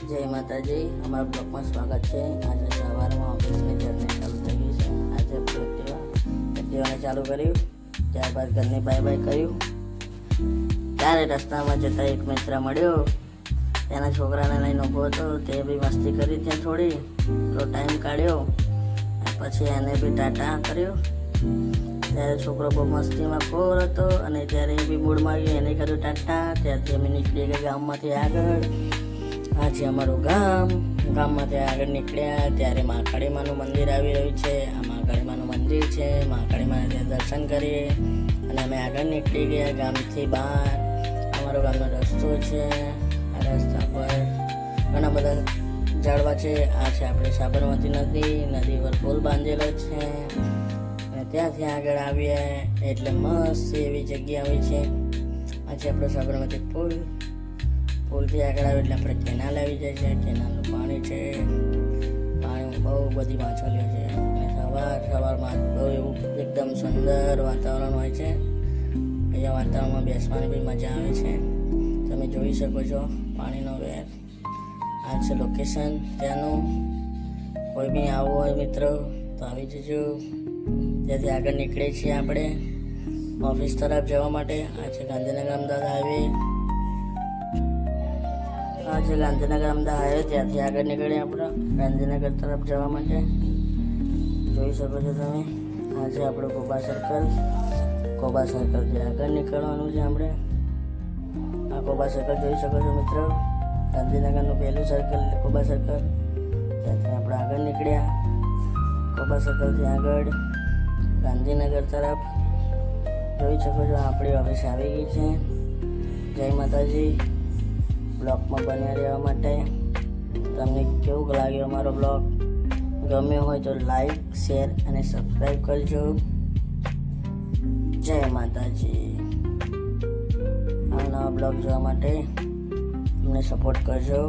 જય માતાજી, અમારા બ્લોગમાં સ્વાગત છે। આજે સવારમાં ઓફિસની જર્ની ચાલુ થઈ ગઈ છે। આજે એક્ટિવાને ચાલુ કર્યું, ત્યારબાદ ઘરની બાય બાય કર્યું। ત્યારે રસ્તામાં જતા એક મિત્ર મળ્યો, તેના છોકરાને લઈને ઊભો હતો। તે બી મસ્તી કરી ત્યાં થોડી, થોડો ટાઈમ કાઢ્યો, પછી એને બી ટાટા કર્યો। ત્યારે છોકરો બહુ મસ્તીમાં ખોર હતો અને ત્યારે એ બી મૂડમાં ગયો, એને કર્યું ટાટા। ત્યારથી અમે નીકળી ગયા ગામમાંથી આગળ। આ છે અમારું ગામમાંથી આગળ નીકળ્યા ત્યારે મહાકાળી માનું મંદિર આવી રહ્યું છે। આ મહાકાળી માનું મંદિર છે, મહાકાળી માના ત્યાં દર્શન કરીએ અને અમે આગળ નીકળી ગયા ગામથી બહાર। અમારો ગામનો રસ્તો છે, આ રસ્તા પર ઘણા બધા ઝાડવા છે। આ છે આપણે સાબરમતી નદી પર પુલ બાંધેલો છે અને ત્યાંથી આગળ આવીએ એટલે મસ્ત એવી જગ્યા આવી છે। આ છે આપણો સાબરમતી પુલથી આગળ આવે એટલે આપણે કેનાલ આવી જાય છે। કેનાલનું પાણી છે, પાણી બહુ બધી માછલીઓ છે અને સવારમાં બહુ એવું એકદમ સુંદર વાતાવરણ હોય છે। અહીંયા વાતાવરણમાં બેસવાની બી મજા આવે છે। તમે જોઈ શકો છો પાણીનો વેર। આ છે લોકેશન ત્યાંનું। કોઈ બી આવવું હોય મિત્રો તો આવી જજો। ત્યાંથી આગળ નીકળીએ છીએ આપણે ઓફિસ તરફ જવા માટે। આ છે ગાંધીનગર અમદાવાદ હાઈવે। આ છે ગાંધીનગર અમદાવાદ હાઈવે, ત્યાંથી આગળ નીકળીએ આપણે ગાંધીનગર તરફ જવા માટે। જોઈ શકો છો તમે, આ છે આપણું કોબા સર્કલથી આગળ નીકળવાનું છે આપણે। આ કોબા સર્કલ જોઈ શકો છો મિત્રો, ગાંધીનગરનું પહેલું સર્કલ કોબા સર્કલ। ત્યાંથી આપણે આગળ નીકળ્યા કોબા સર્કલથી આગળ ગાંધીનગર તરફ। જોઈ શકો છો આપણી ઓફિસ આવી ગઈ છે। જય માતાજી। બ્લોગમાં બન્યા રહેવા માટે તમને કેવું લાગ્યો અમારો બ્લોગ? ગમ્યો હોય તો લાઈક, શેર અને સબસ્ક્રાઈબ કરજો। જય માતાજી। આ નવા બ્લોગ જોવા માટે અમને સપોર્ટ કરજો।